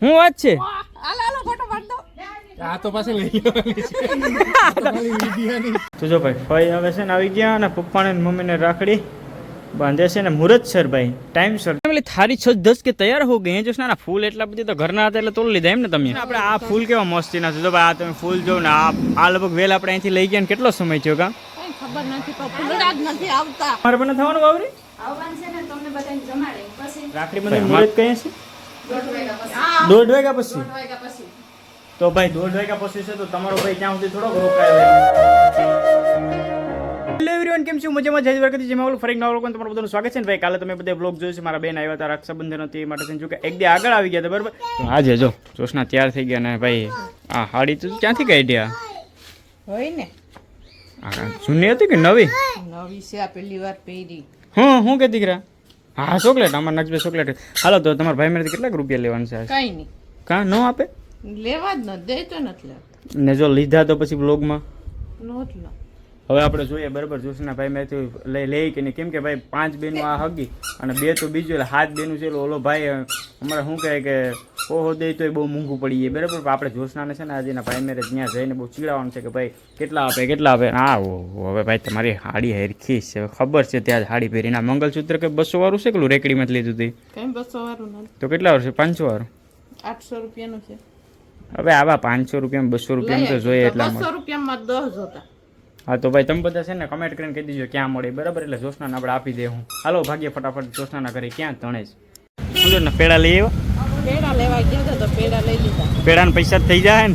હું વાત છે આ તો પાછી લઈ તો જો ભાઈ ફઈ હવે છે ને આવી ગયા અને પપ્પાને ને મમ્મીને રાખડી બાંધે છે ને મુહૂર્ત સર ભાઈ ટાઈમ સર એટલે થારી 6:10 કે તૈયાર હો ગઈ જો ના ફૂલ એટલા બધી તો ઘરના હતા એટલે તોડી લીધા એમ ને તમે આપણે આ ફૂલ કેવા મસ્તી ના છે જો ભાઈ આ તમે ફૂલ જો ને આ લગભગ વેલ આપણે અહીંથી લઈ ગયા ને કેટલો સમય થયો કા ખબર નથી તો ફૂલડા જ નથી આવતા મારે બને થવાનું વાવરી આવવાનું છે ને તમને બધાને જમાડે પછી રાખડી બંધ મુહૂર્ત કઈ છે 1:30 વાગ્યા પછી તો ભાઈ 1:30 વાગ્યા પછી છે તો તમારો ભાઈ ત્યાં સુધી થોડોક રોકાય હેલો એવરીવન કેમ છો મજામાં જય દ્વારકાથી જેમાં ઓલું ફરી નવા લોકોને તમારું બધાનું સ્વાગત છે ને ભાઈ કાલે તમે બધા બ્લોગ જોયું છે મારા બેન આવ્યા હતા રક્ષાબંધન હતી એ માટે છે જો કે એક દી આગળ આવી ગયા હતા બરાબર આજે જો જોશના તૈયાર થઈ ગયા ને ભાઈ આ હાડી તો ક્યાંથી કાઢી આ હોય ને જૂની હતી કે નવી નવી છે આ પહેલી વાર પહેરી હું કે દીકરા હા ચોકલેટ અમારા નક્ષભાઈ ચોકલેટ હાલો તો તમારા ભાઈ મારાથી કેટલાક રૂપિયા લેવાનું છે કઈ નહીં કાં ન આપે લેવા જ ન દે તો નથી લેવા ને જો લીધા તો પછી બ્લોગમાં નોટ લો હવે આપણે જોઈએ બરાબર જોશના ભાઈ મેં લઈ કે નહીં કેમ કે ભાઈ 5 બેનો આ હગી અને 2 તો બીજું એટલે 7 બેનું છે ઓલો ભાઈ અમારે શું કહે કે ઓહો દે તો એ બહુ મોંઘું પડી જાય બરાબર આપણે જોશનાને છે ને આજે એના ભાઈ મેરે ત્યાં જઈને બહુ ચીડાવવાનું છે કે ભાઈ કેટલા આપે હા હવે ભાઈ તમારી હાડી હેરખી છે ખબર છે ત્યાં હાડી પહેરીને આ મંગલસૂત્ર કે 200 વાળું છે કે રેકડીમાં જ લીધું હતું કઈ 200 વાળું નથી તો કેટલા વર્ષ 500 વાળું 800 રૂપિયાનું છે હવે આવા 500 રૂપિયામાં 200 રૂપિયામાં તો જોઈએ એટલા 200 રૂપિયામાં 10 જોતા હા તો ભાઈ તમે બધા છે ને કમેન્ટ કરીને કહી દીજો ક્યાં મળે બરાબર એટલે જોશનાને આપણે આપી દે હું હાલો ભાગ્ય ફટાફટ જોશનાના ઘરે ક્યાં તણે છે શું ને પેડા લઈ આવ્યો પેડા લેવા ગયા તો પેડા લઈ લીધા પેડાના પૈસા થઈ જાય ને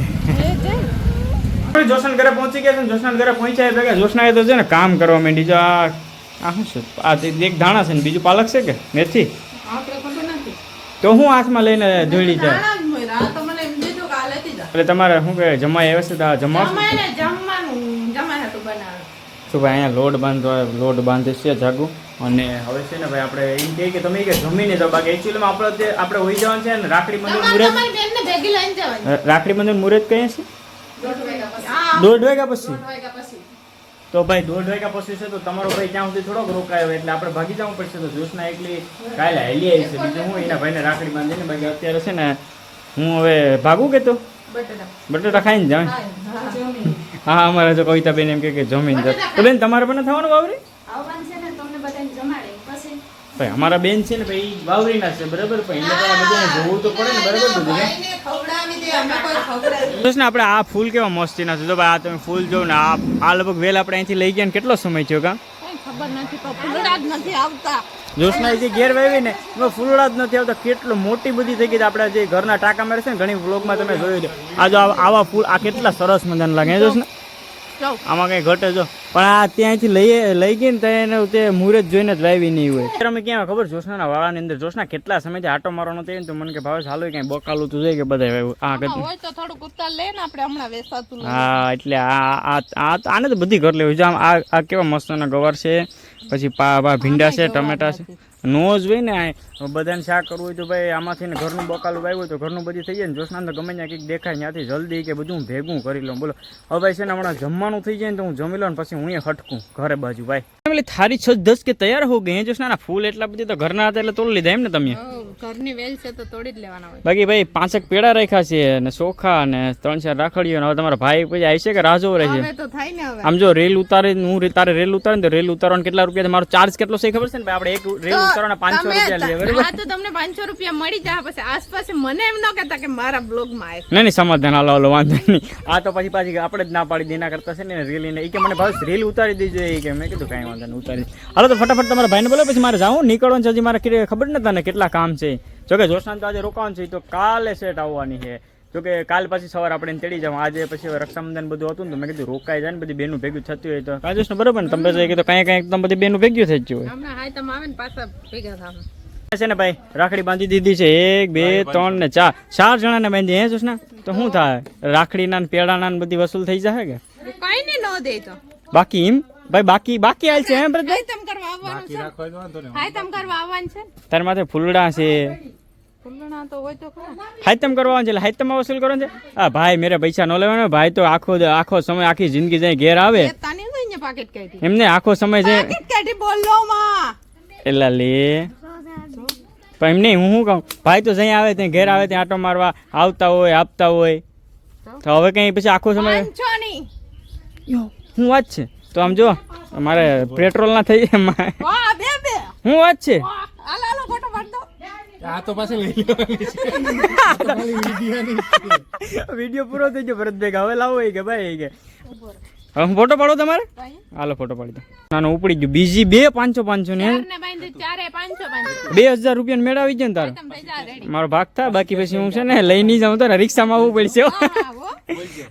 જોશન ઘરે પહોંચી ગયા છે ને જોશના ઘરે પહોંચ્યા ભેગા જોશનાએ તો છે ને કામ કરવા માંડી જો આ શું છે આ એક ધાણા છે ને બીજું પાલક છે કે મેથી આપણે ખબર નથી તો હું હાથમાં લઈને દોડી જાય દાણા જ મોયરા તો મને એમ દીધું કે આ લેતી જા એટલે તમારે શું કહે જમાઈ આવે છે જમા જમાઈને જમવાનું જમા હતું બનાવે તો ભાઈ અહીંયા લોટ બાંધે છે જાગું અને હવે છે ને ભાઈ આપણે એમ કહીએ કે તમે કે જમીને જાઓ બાકી એકચ્યુઅલીમાં આપણે હોઈ જવાનું છે ને રાખડી બંધન મુહૂર્ત તમારી બેનને ભેગી લઈને જવાની રાખડી બંધન મુહૂર્ત કહીએ છે 1:30 વાગ્યા પછી તો ભાઈ 1:30 વાગ્યા પછી છે તો તમારો ભાઈ ત્યાં સુધી થોડોક રોકાયો એટલે આપણે ભાગી જવું પડશે તો જોશના એકલી કાલે હેલી આવી છે બીજું હું એના ભાઈને રાખડી બાંધીને બાકી અત્યારે છે ને હું હવે ભાગું કે તો બટેટા ખાઈને જાઉં હા અમારે જો કવિતાબેન એમ કે જમીન જાય તો બેન તમારે પણ થવાનું વાવરી ભાઈ અમારા બેન છે ને ભાઈ વાવરી ના છે બરાબર પણ એને બધાને જોવું તો પડે ને બરાબર બધું ને આપણે આ ફૂલ કેવા મસ્તી ના છે જો ભાઈ આ તમે ફૂલ જો ને આ લગભગ વેલ આપણે અહીંથી લઈ ગયા ને કેટલો સમય થયો કા ખબર નથી તો ફૂલડા જ નથી આવતા જોશના જે ઘેર વાવી ને એમાં ફૂલડા જ નથી આવતા કેટલું મોટી બધી થઈ ગઈ આપણે જે ઘરના ટાંકા મારે છે ને ઘણી વ્લોગમાં તમે જોયું છે આ જો આવા ફૂલ આ કેટલા સરસ મજાના લાગે જોશના આમાં કઈ ઘટે જો પણ આ ત્યાંથી લઈ ગઈ ને તો એને તે મુહૂર્ત જોઈને જ વાવી નહીં હોય અમે ક્યાં ખબર જોશના વાળાની અંદર જોશના કેટલા સમયથી આટો મારવાનો થયો ને તો મને કે ભાવે ચાલો ક્યાંય બકાલું તું જોઈએ કે બધા હોય તો થોડુંક ઉતાર લે ને આપણે હમણાં વેસાતું હા એટલે આને તો બધી ઘર લેવું છે આમ આ કેવા મસ્તના ગવાર છે પછી ભીંડા છે ટમેટા છે નો જ હોય ને બધાને શાક કરવું હોય તો ભાઈ આમાંથી ને ઘરનું બકાલું વાવ્યું હોય તો ઘરનું બધી થઈ જાય ને જોશના તો ગમે ત્યાં કંઈક દેખાય ત્યાંથી જલ્દી કે બધું હું ભેગું કરી લઉં બોલો હવે ભાઈ છે ને હમણાં જમવાનું થઈ જાય ને તો હું જમી લઉં ને પછી હું હટકું ઘરે બાજુ ભાઈ થારી 6:10 કે તૈયાર હો ગઈ જોશના ફૂલ એટલા બધી તો ઘરના હતા એટલે તોડી લીધા એમ ને તમે ઘરની વેલ છે તો તોડી જ લેવાના હોય બાકી ભાઈ 5 પેડા રાખ્યા છે અને ચોખા અને 3-4 રાખડીઓ હવે તમારા ભાઈ પછી આવી છે કે રાહ જોવો રહે છે તો થાય ને હવે આમ જો રેલ ઉતારે હું તારે રેલ ઉતારે તો રેલ ઉતારવાના કેટલા રૂપિયા મારો ચાર્જ કેટલો છે ખબર છે ને ભાઈ આપણે એક રેલ ઉતારવાના 500 રૂપિયા લઈએ બરાબર હા તો તમને 500 રૂપિયા મળી જાય પછી આસપાસ મને એમ ન કહેતા કે મારા બ્લોગ માં આવે નહીં સમાધાન હાલો વાંધો નહીં આ તો પછી આપણે જ ના પાડી દેના કરતા છે ને રેલીને એ કે મને ભાવ રેલ ઉતારી દેજો એ કે મેં કીધું કાંઈ વાંધો નહીં ઉતારી હાલો તો ફટાફટ તમારા ભાઈને બોલો પછી મારે જાઉં નીકળવાનું છે હજી મારે ખબર નતા ને કેટલા કામ છે જોકે જોશના તો આજે રોકાવાનું છે તો કાલે સેટ આવવાની છે જોકે કાલ પછી સવારે આપણે તેડી જાવ આજે પછી રક્ષાબંધન બધું હતું ને તો મેં કીધું રોકાઈ જાય ને બધી બેનું ભેગું થતું હોય તો કાજોશ ને બરોબર ને તમે કીધું કાંઈ તમે બધી બેનું ભેગ્યું થઈ ગયું હોય હમણાં હાય તમે આવે ને પાછા ભેગા થાવ છે ને ભાઈ રાખડી બાંધી દીધી છે 1 2 3 ને 4 જણાને બાંધી હે જોશના તો શું થાય રાખડીના ને પેડાના ને બધી વસૂલ થઈ જશે કે કઈ ને ન દે તો બાકી એમ ભાઈ બાકી હાલ છે એમ બ્રધર તમ કરવા આવવાનું છે હાય તમ કરવા આવવાનું છે તાર માથે ફૂલડા છે ફૂલણા તો હોય તો ખરા હાયતમ કરવાનું છે હાયતમ વસૂલ કરવાનું છે હા ભાઈ મેરે પૈસા ન લેવાના ભાઈ તો આખો સમય આખી જિંદગી જાય ઘેર આવે તાની ને પાકેટ કાઢી એમને આખો સમય જાય પાકેટ કાઢી બોલો માં એલા લે પણ એમ નહીં, હું શું કહું, ભાઈ તો જ્યાં આવે ત્યાં ઘેર આવે ત્યાં આટો મારવા આવતા હોય, આપતા હોય, તો હવે કંઈ પછી આખો સમય પાંચસો ની શું વાત છે? તો આમ જો મારે પેટ્રોલ ના થઈ જાય વાહ બે બે શું વાત છે? વાહ હાલો હાલો ફોટો પાડ દો આ તો પાછી લઈ લેવાની વિડીયો પૂરો થઈ ગયો ભરતભાઈ, હવે લાવો કે ભાઈ કે હવે ફોટો પાડો તમારે, ભાઈ હાલો ફોટો પાડી દો. નાનો ઉપડી ગયું, બીજી બે 500 ને ચારને બાંધી ચારે 500 2000 રૂપિયા મેળ આવી જાય ને તારો, તમે થઈ જા રેડી મારો ભાગ થાય. બાકી પછી હું છે ને લઈ નહીં જાઉં તો ને રિક્ષામાં આવવું પડશે. આવો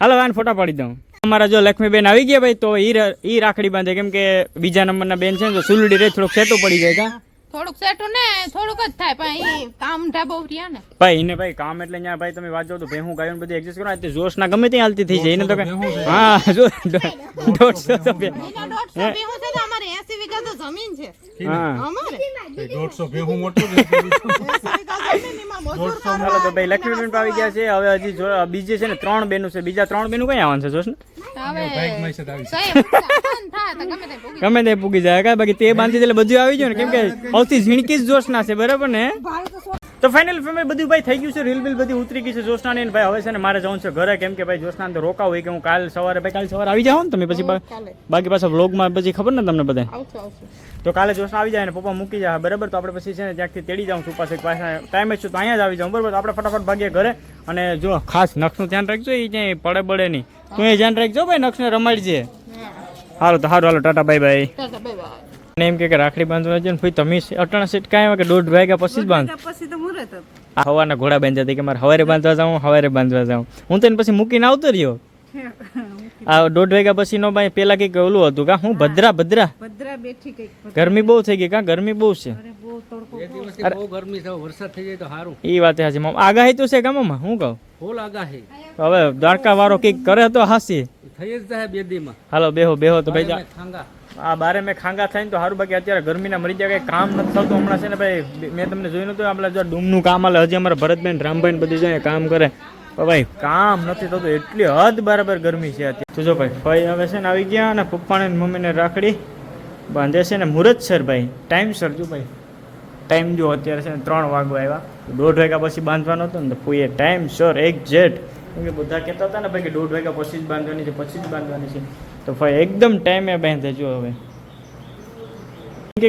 હાલો આને ફોટા પાડી દઉં. અમારા જો લક્ષ્મીબેન આવી ગયા ભાઈ, તો ઈ રાખડી બાંધે, કેમ કે બીજા નંબરના બેન છે ને તો સુલડી રે થોડુંક સેટું પડી જાય કા થોડુંક સેટું ને થોડુંક જ થાય પણ ઈ કામ ઢાબો રહ્યા ને ભાઈ. એને ભાઈ કામ એટલે અહીંયા ભાઈ તમે વાંચો તો ભેહું ગાયું બધી એડજસ્ટ કરો, તે જોશ ના ગમે ત્યાં હાલતી થઈ જાય એને તો હા જો 150 રૂપિયા એના 150 ભેહું છે તો અમારે 80 વીઘા તો જમીન છે હા. અમારે 150 ભેહું મોટું 80 વીઘા જમીન એમાં મજૂર ચાલો તો ભાઈ લક્ષ્મીબેન તો આવી ગયા છે. હવે હજી બીજી છે ને 3 બેનું છે, બીજા 3 બેનું કઈ આવવાનું છે જોશ ને હવે બાઈક માં છે આવી સહી ફોન થાય તો ગમે તે ભોગી ગમે તે પૂગી જાય કા. બાકી તે બાંધી દે એટલે બધું આવી ગયું ને, કેમ કે સૌથી ઝીણકી જ જોશના છે, બરાબર ને? તો ફાઇનલ ફેમિલી બધું ભાઈ થઈ ગયું છે, રીલ બિલ બધી ઉતરી ગઈ છે જોશના ની. ભાઈ હવે છે ને મારે જવું છે ઘરે, કેમ કે ભાઈ જોશના તો રોકાવ હોય કે હું કાલ સવારે આવી જાઉં ને તમે પછી કાલે બાકી પાછા વ્લોગમાં પછી ખબર ને તમને બધા. આવશું આવશું તો કાલે જોશના આવી જાય ને પપ્પા મૂકી જાય બરાબર, તો આપણે પછી છે ને ત્યાંથી તેડી જાઉં છું પાછા ટાઈમ જ છું તો અહીંયા જ આવી જાઉં બરાબર. તો આપણે ફટાફટ ભાગીએ ઘરે. અને જો ખાસ નક્ષનું ધ્યાન રાખજો, એ ક્યાંય પડે બળે નહીં, તું એ ધ્યાન રાખજો ભાઈ, નક્ષને રમાડજે. હાલો તો હાલો tata bye bye. Tata bye bye અને એમ કે રાખડી બાંધવા છે ને ભાઈ તમે અટાણા સેટ કાંઈ આવે કે 1:30 વાગ્યા પછી જ બાંધ. પછી તો મુરત હતું આ હવાના ઘોડા બાંધ્યા હતા કે મારે હવારે બાંધવા જાઉં, હવારે બાંધવા જાઉં. હું તો એને પછી મૂકીને આવતો રહ્યો. આ 1:30 વાગ્યા પછી નો ભાઈ પેલા કઈક ઓલું હતું કા, હું ભદ્રા ભદ્રા બેઠી કઈક ગરમી બહુ થઈ ગઈ કા, ગરમી બહુ છે. બહુ તડકો બે દિવસથી બહુ ગરમી છે, વરસાદ થઈ જાય તો સારું. એ વાત હાચી મામા, આગાહી તો છે ગામમાં, હું કહું ફૂલ આગાહી હવે દ્વારકા વાળો કઈક કરે તો હાસી. થઈ જ જાય 2 દીમાં. હાલો બેહો તો ભાઈ ખાંગા આ બારે મેં ખાંગા થાય ને તો સારું. બાકી અત્યારે ગરમીના મરી જાય, કઈ કામ નથી થતું હમણાં છે ને ભાઈ. મેં તમને જોયું નતું આપણે જો ડૂમનું કામ હાલે, હજી અમારા ભરતભાઈ રામભાઈ બધી જોઈએ કામ કરે, પણ ભાઈ કામ નથી થતું, એટલી હદ બરાબર ગરમી છે અત્યારે. તો જો ભાઈ ભાઈ હવે છે ને આવી ગયા અને પપ્પાને ને મમ્મીને રાખડી બાંધે છે ને મુહૂર્ત સર ભાઈ, ટાઈમ સર જો ભાઈ, ટાઈમ જો અત્યારે છે ને 3 વાગવા આવ્યા, 1:30 વાગ્યા પછી બાંધવાનો હતો ને તો પૂએ ટાઈમ સર એક્ઝેક્ટ, કેમ કે બધા કહેતા હતા ને ભાઈ કે 1:30 વાગ્યા પછી જ બાંધવાની છે, પછી જ બાંધવાની છે, તો ભાઈ એકદમ ટાઈમે બાંધે. જો હવે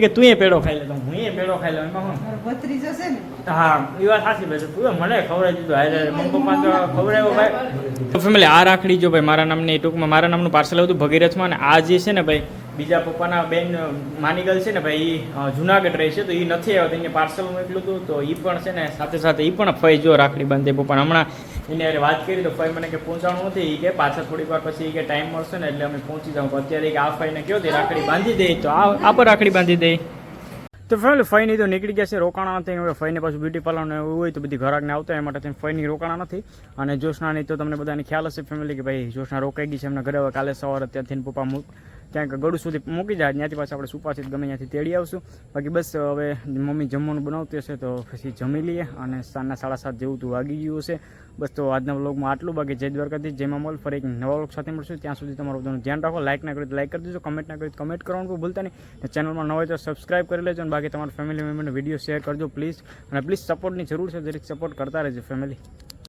કે તું એ પેડો ખાઈ લે તો હું એ પેડો ખાઈ લઉં, એમાં હું ભત્રી જશે ને હા એ વાત સાચી ભાઈ, તું મને ખવડાવી દીધું હારે મમ્મી પપ્પા તો ખવડાવ્યો ભાઈ. તો ફેમિલી આ રાખડી જો ભાઈ મારા નામની ટૂંકમાં મારા નામનું પાર્સલ હતું ભગીરથમાં, અને આ જે છે ને ભાઈ બીજા પપ્પાના બેન માનીગલ છે ને ભાઈ એ જુનાગઢ રહે છે, તો એ નથી આવ્યો તો એને પાર્સલ મોકલ્યું હતું, તો એ પણ છે ને સાથે સાથે એ પણ ફઈ જો રાખડી બાંધે પપ્પાને. હમણાં એને અરે વાત કરી તો ફઈ મને કે પહોંચાડવું નથી, એ કે પાછા થોડીક વાર પછી કે ટાઈમ મળશે ને એટલે અમે પહોંચી જાઉં. તો અત્યારે આ ફઈને કહો તે રાખડી બાંધી દે, તો આ પર રાખડી બાંધી દે. તો ફેમિલી ફઈની તો નીકળી ગયા છે, રોકાણા નથી. હવે ફઈને પાછું બ્યુટી પાર્લર ને એવું હોય તો બધી ઘરાકને આવતા એ માટે થઈને ફઈની રોકાણા નથી. અને જોશનાની તો તમને બધાને ખ્યાલ હશે ફેમિલી કે ભાઈ જોશના રોકાઈ ગઈ છે એમના ઘરે. હવે કાલે સવારે ત્યાંથી પપ્પા ક્યાંક ગળું સુધી મૂકી જાય, ત્યાંથી પાછા આપણે સુપાથી ગમે ત્યાંથી તેડી આવશું. બાકી બસ હવે મમ્મી જમવાનું બનાવતી હશે તો પછી જમી લઈએ, અને સાંજના 7:30 જેવું તો વાગી ગયું હશે. બસ તો આજના વ્લોગમાં આટલું. બાકી જય દ્વારકાધીશ, જય મામોલ. ફરી એક નવા વ્લોગ સાથે મળશું, ત્યાં સુધી તમારું બધાનું ધ્યાન રાખો. લાઇક ના કર્યું તો લાઇક કરી દેજો, કમેન્ટ ના કર્યું તો કમેન્ટ કરવાનું કોઈ ભૂલતા નહીં. ચેનલમાં નવા હોય તો સબસ્ક્રાઇબ કરી લેજો, અને બાકી તમારા ફેમિલી મેમ્બરને વિડીયો શેર કરજો પ્લીઝ. અને પ્લીઝ સપોર્ટની જરૂર છે, દરેક સપોર્ટ કરતા રહેજો ફેમિલી.